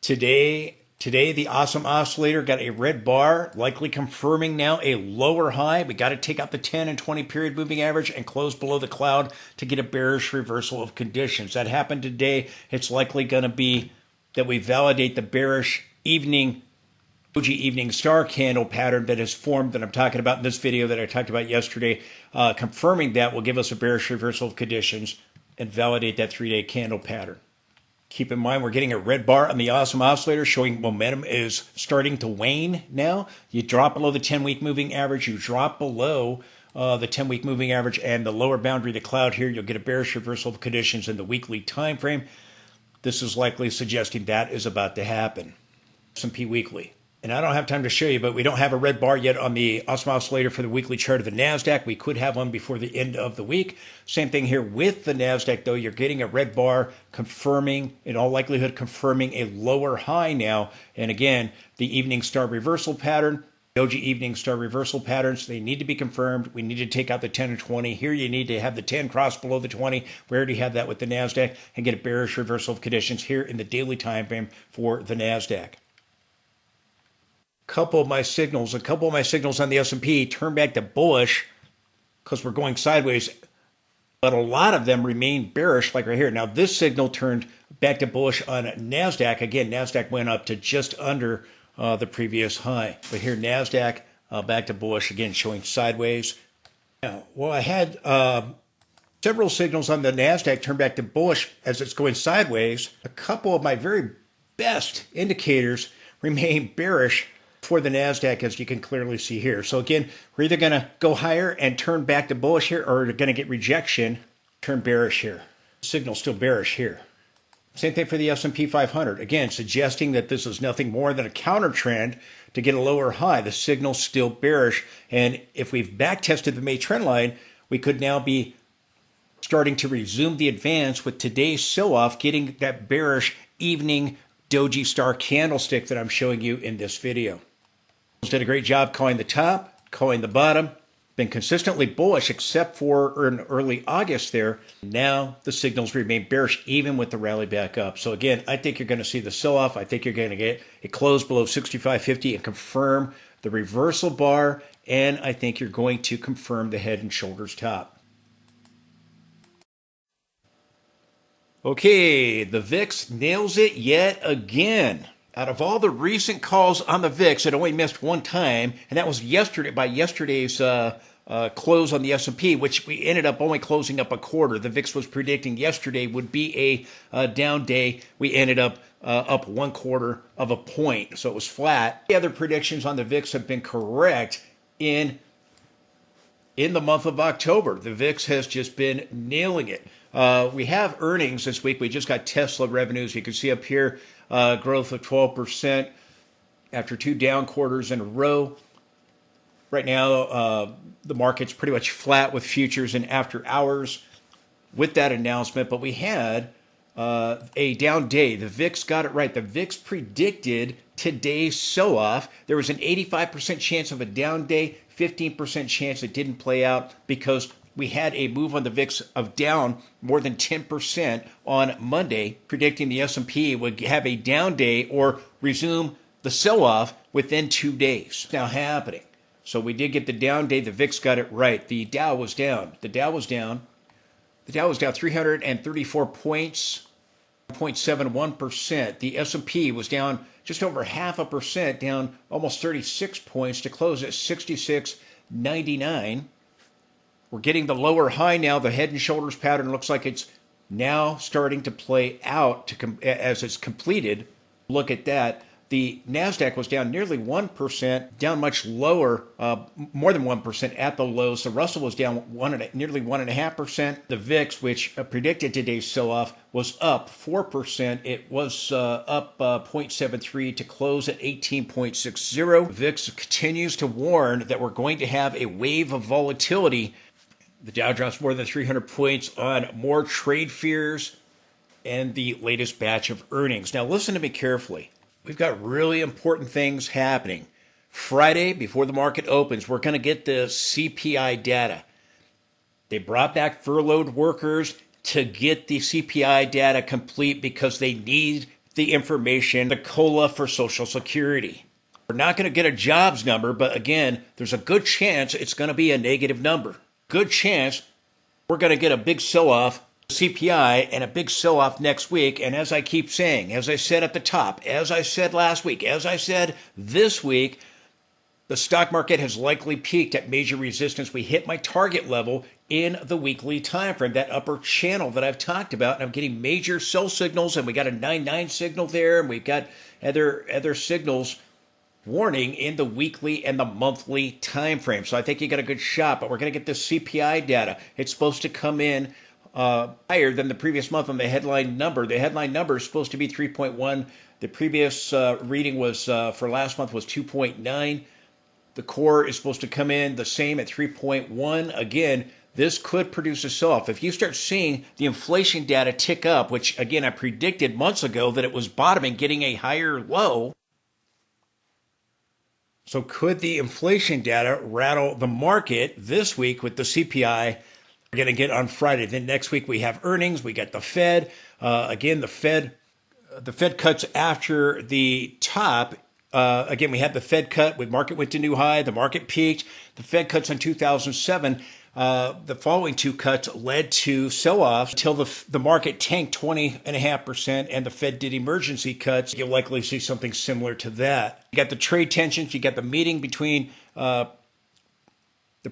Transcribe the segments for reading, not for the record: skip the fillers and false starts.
Today the awesome oscillator got a red bar, likely confirming now a lower high. We got to take out the 10 and 20 period moving average and close below the cloud to get a bearish reversal of conditions. That happened today. It's likely going to be that we validate the bearish doji evening star candle pattern that has formed that I'm talking about in this video that I talked about yesterday. Confirming that will give us a bearish reversal of conditions and validate that 3-day candle pattern. Keep in mind, we're getting a red bar on the awesome oscillator showing momentum is starting to wane now. You drop below the 10-week moving average. You drop below the 10-week moving average and the lower boundary of the cloud here. You'll get a bearish reversal of conditions in the weekly time frame. This is likely suggesting that is about to happen. S&P weekly. And I don't have time to show you, but we don't have a red bar yet on the awesome oscillator for the weekly chart of the NASDAQ. We could have one before the end of the week. Same thing here with the NASDAQ, though. You're getting a red bar confirming, in all likelihood, confirming a lower high now. And again, the evening star reversal pattern, doji evening star reversal patterns, they need to be confirmed. We need to take out the 10 and 20. Here you need to have the 10 cross below the 20. We already have that with the NASDAQ and get a bearish reversal of conditions here in the daily time frame for the NASDAQ. A couple of my signals on the S&P turn back to bullish because we're going sideways, but a lot of them remain bearish, like right here. Now this signal turned back to bullish on NASDAQ. Again, NASDAQ went up to just under the previous high, but here NASDAQ back to bullish again, showing sideways. Now, well, I had several signals on the NASDAQ turn back to bullish as it's going sideways. A couple of my very best indicators remain bearish for the NASDAQ, as you can clearly see here. So again, we're either going to go higher and turn back to bullish here, or we're going to get rejection, turn bearish here. Signal still bearish here. Same thing for the S&P 500. Again, suggesting that this is nothing more than a counter trend to get a lower high. The signal's still bearish. And if we've back tested the May trend line, we could now be starting to resume the advance with today's sell-off, getting that bearish evening doji star candlestick that I'm showing you in this video. Did a great job calling the top, calling the bottom, been consistently bullish except for in early August there. Now the signals remain bearish even with the rally back up. So again, I think you're going to see the sell-off. I think you're going to get it close below 65.50 and confirm the reversal bar, and I think you're going to confirm the head and shoulders top. Okay, the VIX nails it yet again. Out of all the recent calls on the VIX, it only missed one time, and that was yesterday. By yesterday's close on the S&P, which we ended up only closing up a quarter. The VIX was predicting yesterday would be a down day. We ended up 1/4 of a point, so it was flat. The other predictions on the VIX have been correct in the month of October. The VIX has just been nailing it. We have earnings this week. We just got Tesla revenues. You can see up here growth of 12% after 2 down quarters in a row. Right now, the market's pretty much flat with futures and after hours with that announcement. But we had a down day. The VIX got it right. The VIX predicted today's sell-off. There was an 85% chance of a down day, 15% chance it didn't play out because we had a move on the VIX of down more than 10% on Monday, predicting the S&P would have a down day or resume the sell-off within 2 days. Now happening. So we did get the down day. The VIX got it right. The Dow was down. The Dow was down 334 points, 0.71%. The S&P was down just over 0.5%, down almost 36 points to close at 66.99. We're getting the lower high now. The head and shoulders pattern looks like it's now starting to play out as it's completed. Look at that. The NASDAQ was down nearly 1%, down much lower, more than 1% at the lows. The Russell was down nearly 1.5%. The VIX, which predicted today's sell-off, was up 4%. It was up 0.73 to close at 18.60. VIX continues to warn that we're going to have a wave of volatility. The Dow drops more than 300 points on more trade fears and the latest batch of earnings. Now listen to me carefully. We've got really important things happening. Friday, before the market opens, we're going to get the CPI data. They brought back furloughed workers to get the CPI data complete because they need the information, the COLA for Social Security. We're not going to get a jobs number, but again, there's a good chance it's going to be a negative number. Good chance we're going to get a big sell-off CPI and a big sell-off next week. And as I keep saying, as I said at the top, as I said last week, as I said this week, the stock market has likely peaked at major resistance. We hit my target level in the weekly time frame, that upper channel that I've talked about. And I'm getting major sell signals, and we got a 9-9 signal there, and we've got other signals warning in the weekly and the monthly time frame. So I think you got a good shot, but we're going to get the CPI data. It's supposed to come in higher than the previous month on the headline number. The headline number is supposed to be 3.1. The previous reading was for last month was 2.9. The core is supposed to come in the same at 3.1. Again, this could produce a sell-off. If you start seeing the inflation data tick up, which again I predicted months ago that it was bottoming, getting a higher low. So could the inflation data rattle the market this week with the CPI we're going to get on Friday? Then next week we have earnings. We got the Fed. Again, the Fed cuts after the top. Again, we had the Fed cut. The market went to new high. The market peaked. The Fed cuts in 2007. The following two cuts led to sell-offs until the market tanked 20.5%, and the Fed did emergency cuts. You'll likely see something similar to that. You got the trade tensions. You got the meeting between the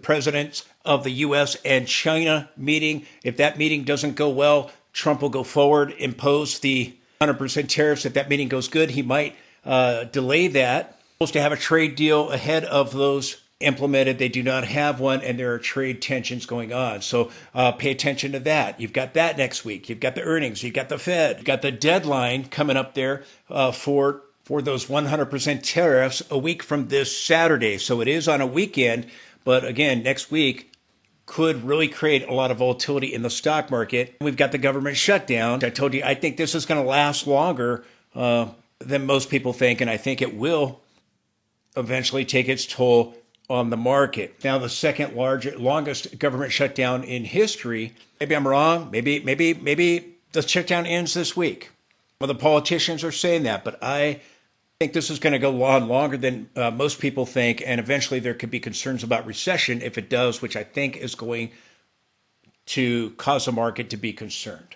presidents of the U.S. and China meeting. If that meeting doesn't go well, Trump will go forward, impose the 100% tariffs. If that meeting goes good, he might delay that. Supposed to have a trade deal ahead of those implemented. They do not have one, and there are trade tensions going on. So pay attention to that. You've got that next week. You've got the earnings. You've got the Fed. You've got the deadline coming up there for those 100% tariffs a week from this Saturday. So it is on a weekend, but again, next week could really create a lot of volatility in the stock market. We've got the government shutdown. I told you, I think this is going to last longer than most people think, and I think it will eventually take its toll on the market. Now, the second longest government shutdown in history. Maybe I'm wrong. Maybe the shutdown ends this week. Well, the politicians are saying that, but I think this is going to go on longer than most people think, and eventually there could be concerns about recession if it does, which I think is going to cause the market to be concerned.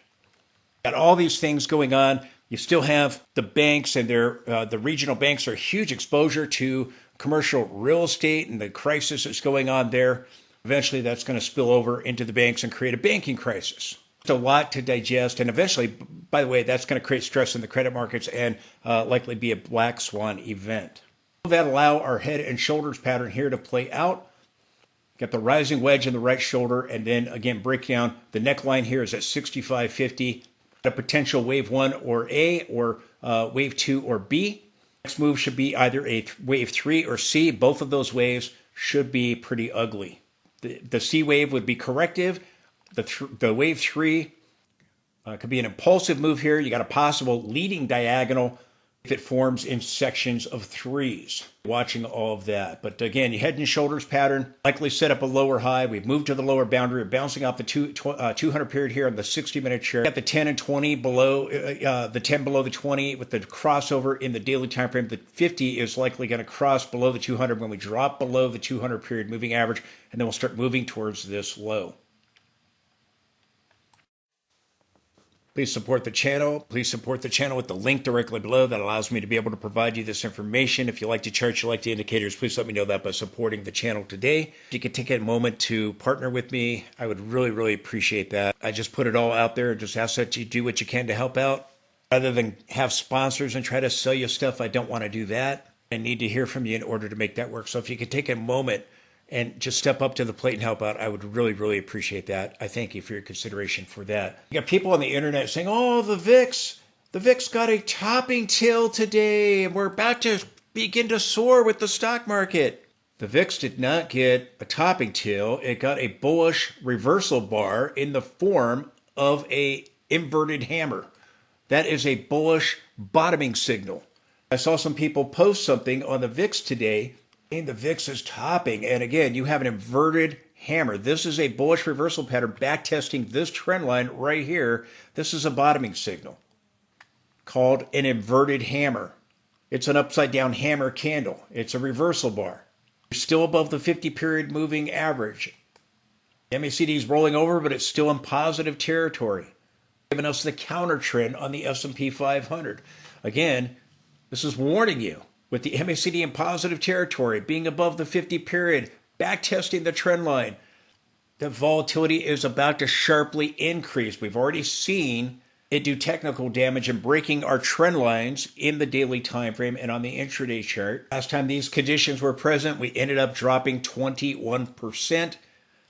Got all these things going on. You still have the banks, and the regional banks are huge exposure to commercial real estate and the crisis that's going on there. Eventually, that's going to spill over into the banks and create a banking crisis. It's a lot to digest, and eventually, by the way, that's going to create stress in the credit markets and likely be a black swan event. That allow our head and shoulders pattern here to play out. Got the rising wedge in the right shoulder, and then again break down. The neckline here is at 65.50. A potential wave 1 or A, or wave 2 or B. Next move should be either a wave 3 or C. Both of those waves should be pretty ugly. The C wave would be corrective. The wave 3 could be an impulsive move here. You got a possible leading diagonal if it forms in sections of threes. Watching all of that. But again, your head and shoulders pattern likely set up a lower high. We've moved to the lower boundary. We're bouncing off the 200 period here on the 60-minute chart. Got the 10 and 20 below, the 10 below the 20 with the crossover in the daily time frame. The 50 is likely going to cross below the 200 when we drop below the 200 period moving average, and then we'll start moving towards this low. Please support the channel. Please support the channel with the link directly below. That allows me to be able to provide you this information. If you like the charts, you like the indicators, please let me know that by supporting the channel today. If you could take a moment to partner with me, I would really, really appreciate that. I just put it all out there and just ask that you do what you can to help out. Rather than have sponsors and try to sell you stuff, I don't want to do that. I need to hear from you in order to make that work. So if you could take a moment and just step up to the plate and help out, I would really, really appreciate that. I thank you for your consideration for that. You got people on the internet saying, oh, the VIX got a topping tail today, and we're about to begin to soar with the stock market. The VIX did not get a topping tail. It got a bullish reversal bar in the form of a inverted hammer. That is a bullish bottoming signal. I saw some people post something on the VIX today. The VIX is topping, and again, you have an inverted hammer. This is a bullish reversal pattern back testing this trend line right here. This is a bottoming signal. called an inverted hammer. It's an upside down hammer candle. It's a reversal bar. You're still above the 50-period moving average. MACD is rolling over, but it's still in positive territory, giving us the counter trend on the S&P 500. Again, this is warning you with the MACD in positive territory, being above the 50-period, back testing the trend line. The volatility is about to sharply increase. We've already seen it do technical damage and breaking our trend lines in the daily time frame and on the intraday chart. Last time these conditions were present, we ended up dropping 21%,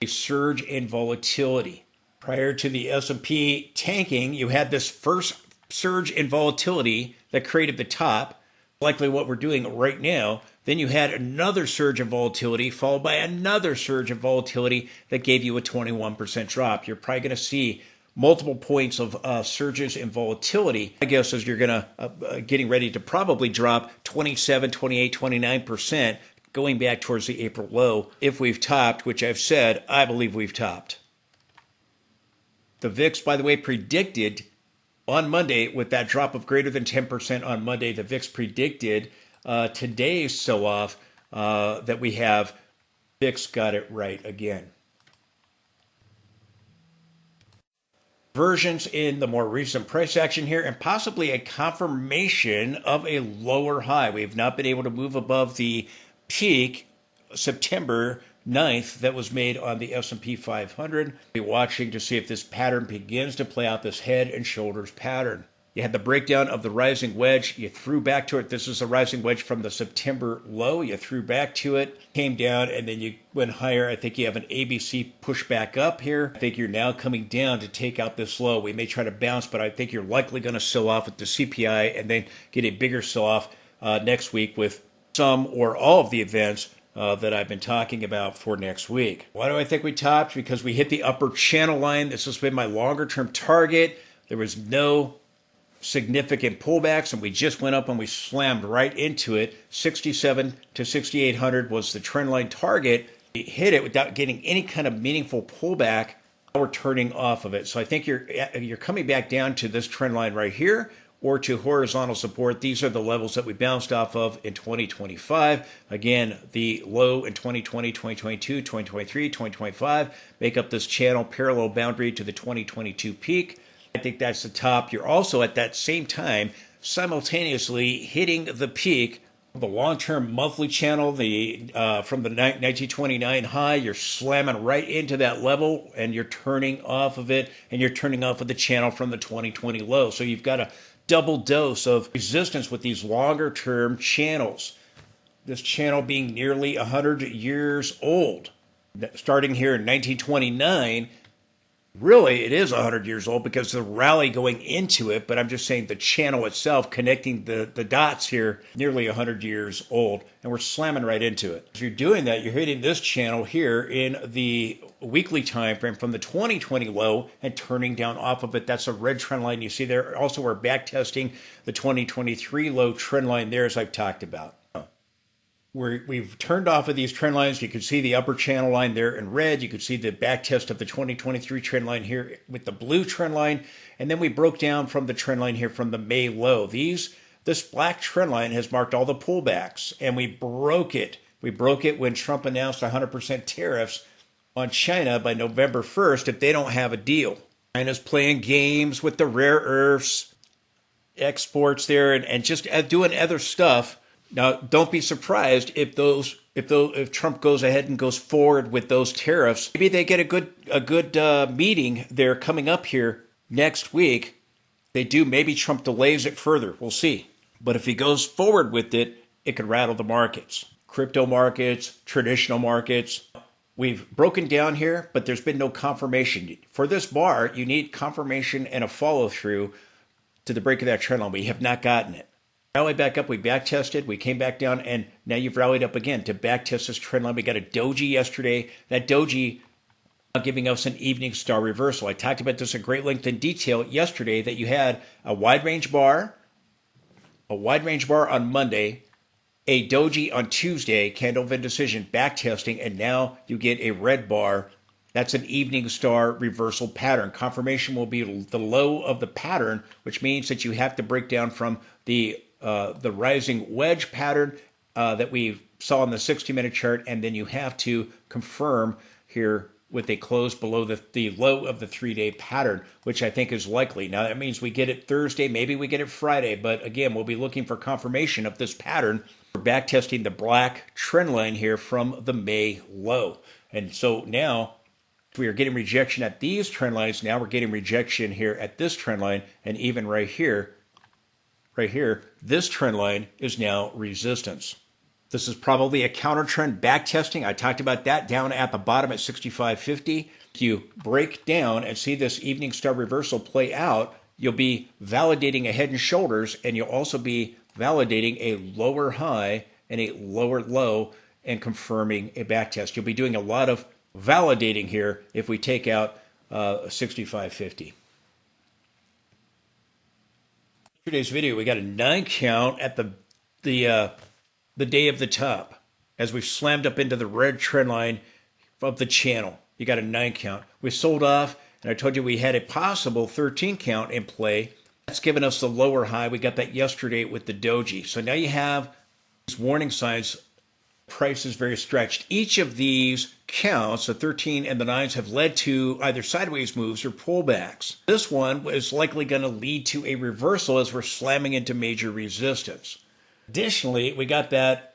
a surge in volatility. Prior to the S&P tanking, you had this first surge in volatility that created the top, likely what we're doing right now. Then you had another surge of volatility followed by another surge of volatility that gave you a 21% drop. You're probably going to see multiple points of surges in volatility. My guess is you're going to getting ready to probably drop 27, 28, 29% going back towards the April low if we've topped, which I've said I believe we've topped. The VIX, by the way, predicted on Monday with that drop of greater than 10% on Monday, the VIX predicted today's sell-off that we have. VIX got it right again. Versions in the more recent price action here and possibly a confirmation of a lower high. We've not been able to move above the peak September 9th that was made on the S&P 500. Be watching to see if this pattern begins to play out, this head and shoulders pattern. You had the breakdown of the rising wedge. You threw back to it. This is a rising wedge from the September low. You threw back to it, came down, and then you went higher. I think you have an ABC push back up here. I think you're now coming down to take out this low. We may try to bounce, but I think you're likely going to sell off with the CPI and then get a bigger sell-off next week with some or all of the events that I've been talking about for next week. Why do I think we topped? Because we hit the upper channel line. This has been my longer-term target. There was no significant pullbacks, and we just went up and we slammed right into it. 67 to 6,800 was the trend line target. We hit it without getting any kind of meaningful pullback. Now we're turning off of it. So I think you're coming back down to this trend line right here or to horizontal support. These are the levels that we bounced off of in 2025. Again, the low in 2020, 2022, 2023, 2025 make up this channel parallel boundary to the 2022 peak. I think that's the top. You're also at that same time simultaneously hitting the peak of the long-term monthly channel, from the 1929 high. You're slamming right into that level and you're turning off of it, and you're turning off of the channel from the 2020 low. So you've got a double dose of resistance with these longer-term channels. This channel being nearly 100 years old, starting here in 1929. Really, it is 100 years old because the rally going into it, but I'm just saying the channel itself, connecting the dots here, nearly 100 years old, and we're slamming right into it. If you're doing that, you're hitting this channel here in the weekly time frame from the 2020 low and turning down off of it. That's a red trend line you see there. Also, we're back testing the 2023 low trend line there, as I've talked about. We've turned off of these trend lines. You can see the upper channel line there in red. You can see the back test of the 2023 trend line here with the blue trend line. And then we broke down from the trend line here from the May low. This black trend line has marked all the pullbacks, and we broke it. We broke it when Trump announced 100% tariffs on China by November 1st if they don't have a deal. China's playing games with the rare earths, exports there, and just doing other stuff. Now, don't be surprised if Trump goes ahead and goes forward with those tariffs. Maybe they get a good meeting there coming up here next week. They do. Maybe Trump delays it further. We'll see. But if he goes forward with it, it could rattle the markets, crypto markets, traditional markets. We've broken down here, but there's been no confirmation. For this bar, you need confirmation and a follow through to the break of that trend line. We have not gotten it. Rallied back up, we back tested, we came back down, and now you've rallied up again to back test this trend line. We got a doji yesterday. That doji giving us an evening star reversal. I talked about this in great length and detail yesterday, that you had a wide range bar on Monday, a doji on Tuesday, candle of indecision, back testing, and now you get a red bar That's an evening star reversal pattern. Confirmation will be the low of the pattern, which means that you have to break down from the rising wedge pattern that we saw in the 60-minute chart, and then you have to confirm here with a close below the low of the 3-day pattern, which I think is likely. Now, that means we get it Thursday, maybe we get it Friday, but again, we'll be looking for confirmation of this pattern. We're back testing the black trend line here from the May low. And so now we are getting rejection at these trend lines. Now we're getting rejection here at this trend line, and even right here, this trend line is now resistance. This is probably a counter trend back testing. I talked about that down at the bottom at 65.50. If you break down and see this evening star reversal play out, you'll be validating a head and shoulders, and you'll also be validating a lower high and a lower low and confirming a back test. You'll be doing a lot of validating here if we take out 65.50. Today's video, we got a 9 count at the day of the top as we slammed up into the red trend line of the channel. You got a 9 count. We sold off, and I told you we had a possible 13 count in play. That's given us the lower high. We got that yesterday with the doji. So now you have these warning signs. Price is very stretched. Each of these counts, the 13 and the 9s, have led to either sideways moves or pullbacks. This one is likely going to lead to a reversal as we're slamming into major resistance. Additionally, we got that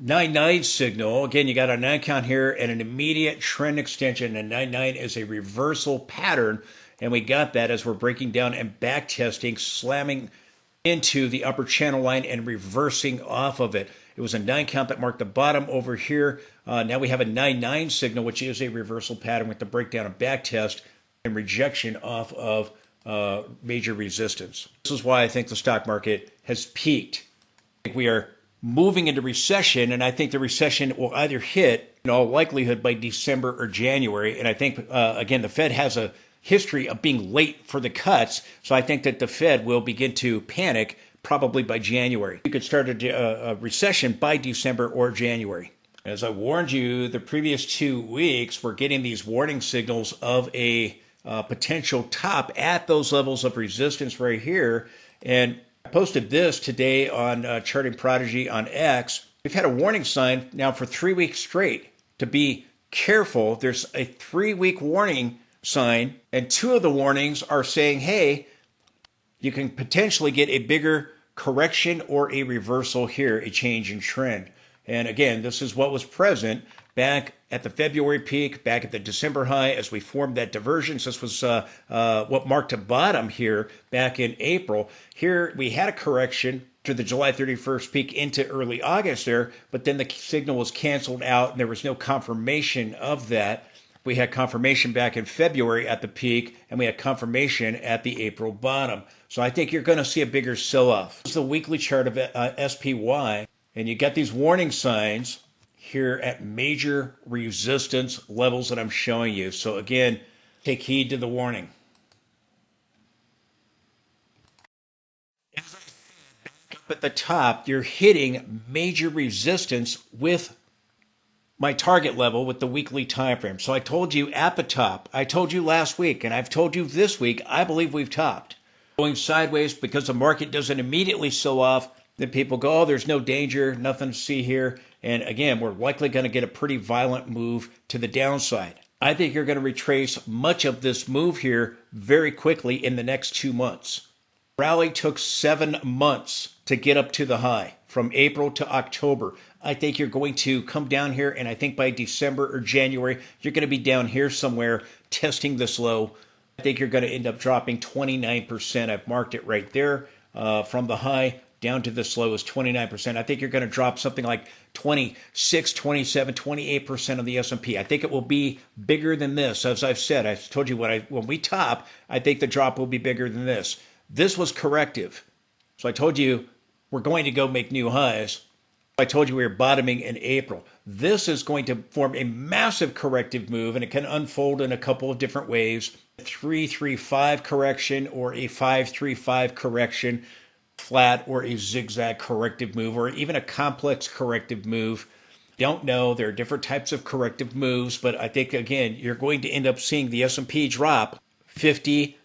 9-9 signal. Again, you got a 9 count here and an immediate trend extension. And 9-9 is a reversal pattern. And we got that as we're breaking down and back testing, slamming into the upper channel line and reversing off of it. It was a 9 count that marked the bottom over here. Now we have a 9-9 signal, which is a reversal pattern with the breakdown and back test and rejection off of major resistance. This is why I think the stock market has peaked. I think we are moving into recession, and I think the recession will either hit, in all likelihood, by December or January. And I think, again, the Fed has a history of being late for the cuts, so I think that the Fed will begin to panic probably by January. You could start a recession by December or January. As I warned you, the previous 2 weeks, we're getting these warning signals of a potential top at those levels of resistance right here. And I posted this today on Charting Prodigy on X. We've had a warning sign now for 3 weeks straight to be careful. There's a 3-week warning sign, and 2 of the warnings are saying, hey, you can potentially get a bigger correction or a reversal here, a change in trend. And again, this is what was present back at the February peak, back at the December high as we formed that divergence. This was what marked a bottom here back in April. Here we had a correction to the July 31st peak into early August there, but then the signal was canceled out and there was no confirmation of that. We had confirmation back in February at the peak, and we had confirmation at the April bottom. So I think you're going to see a bigger sell-off. This is the weekly chart of SPY, and you got these warning signs here at major resistance levels that I'm showing you. So again, take heed to the warning. Up at the top, you're hitting major resistance with my target level with the weekly time frame. So I told you at the top, I told you last week, and I've told you this week, I believe we've topped. Going sideways because the market doesn't immediately sell off, then people go, oh, there's no danger, nothing to see here. And again, we're likely going to get a pretty violent move to the downside. I think you're going to retrace much of this move here very quickly in the next 2 months. Rally took 7 months to get up to the high from April to October. I think you're going to come down here, and I think by December or January, you're going to be down here somewhere testing this low. I think you're going to end up dropping 29%. I've marked it right there from the high down to this low is 29%. I think you're going to drop something like 26, 27, 28% of the S&P. I think it will be bigger than this. As I've said, I told you when we top, I think the drop will be bigger than this. This was corrective. So I told you we're going to go make new highs. I told you we were bottoming in April. This is going to form a massive corrective move, and it can unfold in a couple of different ways. A 3-3-5 correction or a 5-3-5 correction, flat or a zigzag corrective move, or even a complex corrective move. Don't know. There are different types of corrective moves, but I think, again, you're going to end up seeing the S&P drop 50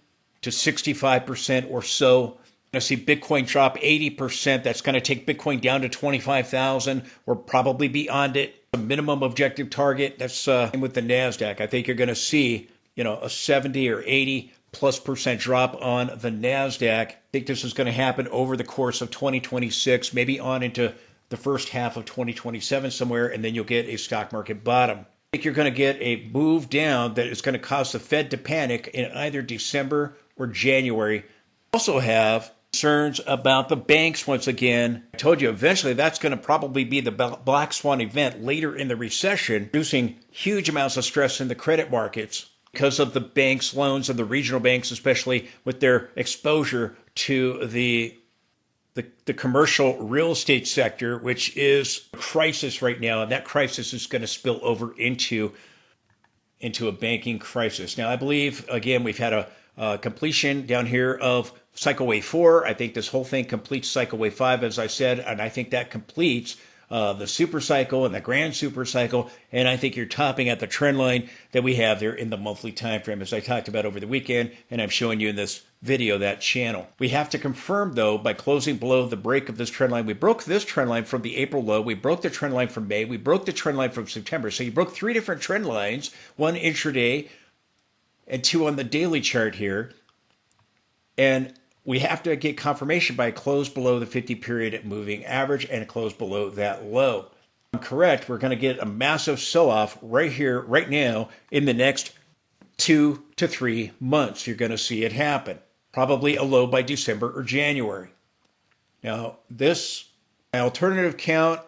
to 65% or so. You're going to see Bitcoin drop 80%. That's going to take Bitcoin down to 25,000 or probably beyond it. The minimum objective target, that's with the NASDAQ. I think you're going to see, a 70 or 80+% drop on the NASDAQ. I think this is going to happen over the course of 2026, maybe on into the first half of 2027 somewhere, and then you'll get a stock market bottom. I think you're going to get a move down that is going to cause the Fed to panic in either December or January. Also have concerns about the banks once again. I told you eventually that's going to probably be the black swan event later in the recession, producing huge amounts of stress in the credit markets because of the banks' loans and the regional banks, especially with their exposure to the commercial real estate sector, which is a crisis right now, and that crisis is going to spill over into a banking crisis. Now, I believe, again, we've had a completion down here of cycle wave 4. I think this whole thing completes cycle wave 5, as I said, and I think that completes the super cycle and the grand super cycle, and I think you're topping at the trend line that we have there in the monthly time frame, as I talked about over the weekend, and I'm showing you in this video that channel. We have to confirm, though, by closing below the break of this trend line. We broke this trend line from the April low. We broke the trend line from May. We broke the trend line from September. So you broke 3 different trend lines, 1 intraday and 2 on the daily chart here. And we have to get confirmation by a close below the 50-period moving average and a close below that low. I'm correct. We're going to get a massive sell-off right here, right now, in the next 2 to 3 months. You're going to see it happen. Probably a low by December or January. Now, my alternative count,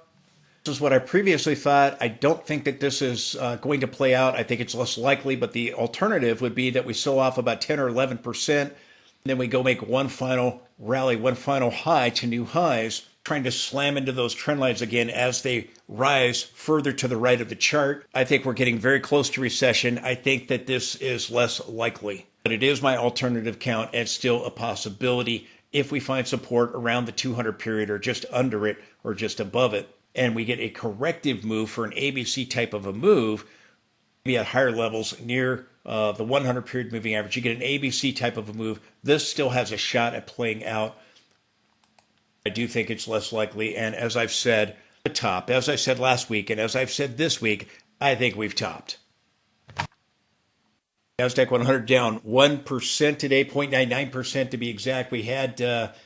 this is what I previously thought. I don't think that this is going to play out. I think it's less likely, but the alternative would be that we sell off about 10 or 11%, and then we go make one final rally, one final high to new highs, trying to slam into those trend lines again as they rise further to the right of the chart. I think we're getting very close to recession. I think that this is less likely, but it is my alternative count and still a possibility if we find support around the 200 period or just under it or just above it, and we get a corrective move for an ABC type of a move, maybe at higher levels near the 100 period moving average. You get an ABC type of a move. This still has a shot at playing out. I do think it's less likely, and as I've said, the top, as I said last week, and as I've said this week, I think we've topped. NASDAQ 100 down 1% today, 0.99% to be exact. We had a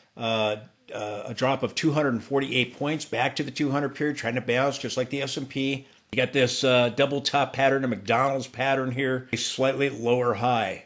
drop of 248 points back to the 200 period, trying to bounce just like the S&P. You got this double top pattern, a McDonald's pattern here, a slightly lower high.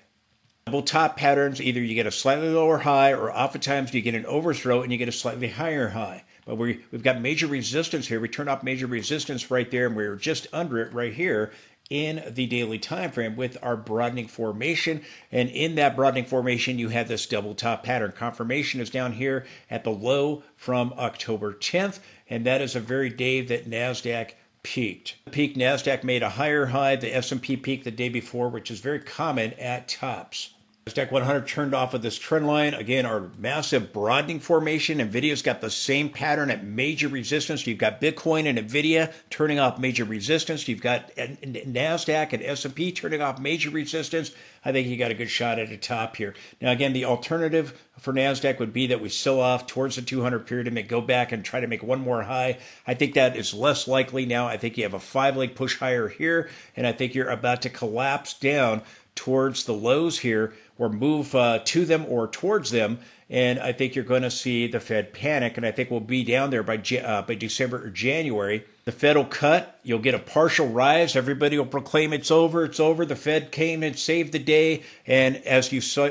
Double top patterns, either you get a slightly lower high or oftentimes you get an overthrow and you get a slightly higher high. But we've got major resistance here. We turned off major resistance right there, and we're just under it right here in the daily time frame with our broadening formation. And in that broadening formation, you have this double top pattern. Confirmation is down here at the low from October 10th, and that is a very day that NASDAQ peaked. Peak NASDAQ made a higher high. The S&P peaked the day before, which is very common at tops. NASDAQ 100 turned off of this trend line. Again, our massive broadening formation. NVIDIA's got the same pattern at major resistance. You've got Bitcoin and NVIDIA turning off major resistance. You've got NASDAQ and S&P turning off major resistance. I think you got a good shot at a top here. Now, again, the alternative for NASDAQ would be that we sell off towards the 200 period and go back and try to make one more high. I think that is less likely now. I think you have a 5-leg push higher here, and I think you're about to collapse down towards the lows here, or move to them or towards them, and I think you're going to see the Fed panic, and I think we'll be down there by December or January. The Fed will cut. You'll get a partial rise. Everybody will proclaim it's over. It's over. The Fed came and saved the day, and as you saw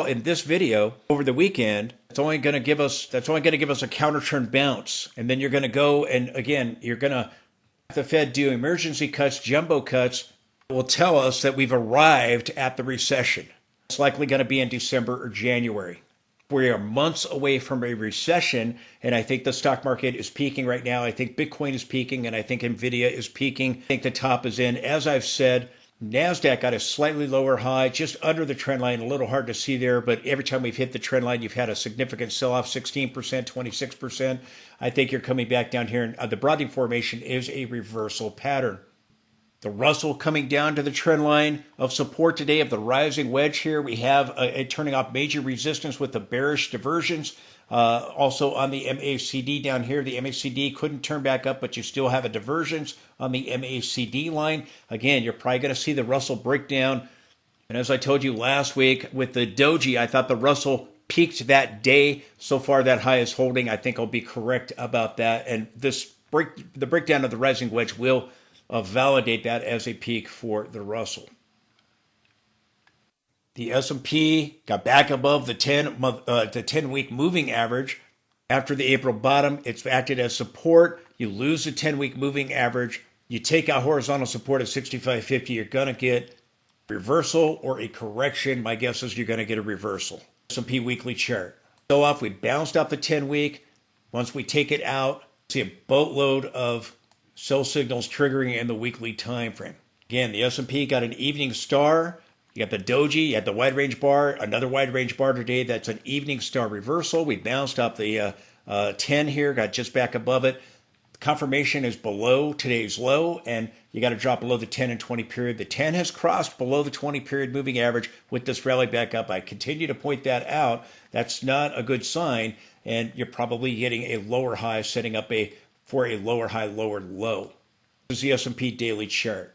in this video over the weekend, that's only going to give us a counter turn bounce, and then you're going to go and again you're going to have the Fed do emergency cuts, jumbo cuts. Will tell us that we've arrived at the recession. It's likely going to be in December or January. We are months away from a recession, and I think the stock market is peaking right now. I think Bitcoin is peaking, and I think NVIDIA is peaking. I think the top is in. As I've said, NASDAQ got a slightly lower high, just under the trend line, a little hard to see there, but every time we've hit the trend line, you've had a significant sell-off, 16%, 26%. I think you're coming back down here, and the broadening formation is a reversal pattern. The Russell coming down to the trend line of support today of the rising wedge here. We have a turning off major resistance with the bearish diversions. Also on the MACD down here, the MACD couldn't turn back up, but you still have a divergence on the MACD line. Again, you're probably going to see the Russell break down. And as I told you last week with the doji, I thought the Russell peaked that day. So far, that high is holding. I think I'll be correct about that. And the breakdown of the rising wedge will validate that as a peak for the Russell. The S&P got back above the 10-week moving average. After the April bottom, it's acted as support. You lose the 10-week moving average. You take out horizontal support at 65.50, you're going to get reversal or a correction. My guess is you're going to get a reversal. S&P weekly chart. So off, we bounced off the 10-week. Once we take it out, see a boatload of sell signals triggering in the weekly time frame. Again, the S&P got an evening star. You got the doji, you had the wide range bar, another wide range bar today. That's an evening star reversal. We bounced up the 10 here, got just back above it. Confirmation is below today's low, and you got to drop below the 10 and 20 period. The 10 has crossed below the 20 period moving average with this rally back up. I continue to point that out. That's not a good sign, and you're probably getting a lower high, setting up for a lower high, lower low. This is the S&P daily chart.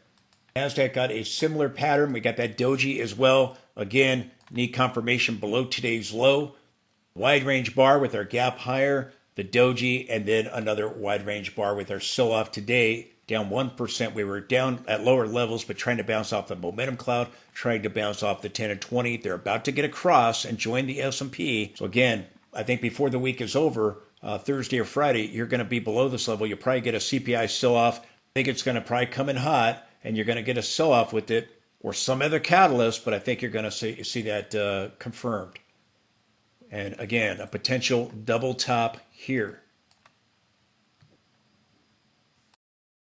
NASDAQ got a similar pattern. We got that doji as well. Again, need confirmation below today's low. Wide range bar with our gap higher, the doji, and then another wide range bar with our sell-off today, down 1%. We were down at lower levels, but trying to bounce off the momentum cloud, trying to bounce off the 10 and 20. They're about to get across and join the S&P. So again, I think before the week is over, Thursday or Friday, you're going to be below this level. You'll probably get a CPI sell-off. I think it's going to probably come in hot, and you're going to get a sell-off with it or some other catalyst, but I think you're going to see that confirmed. And again, a potential double top here.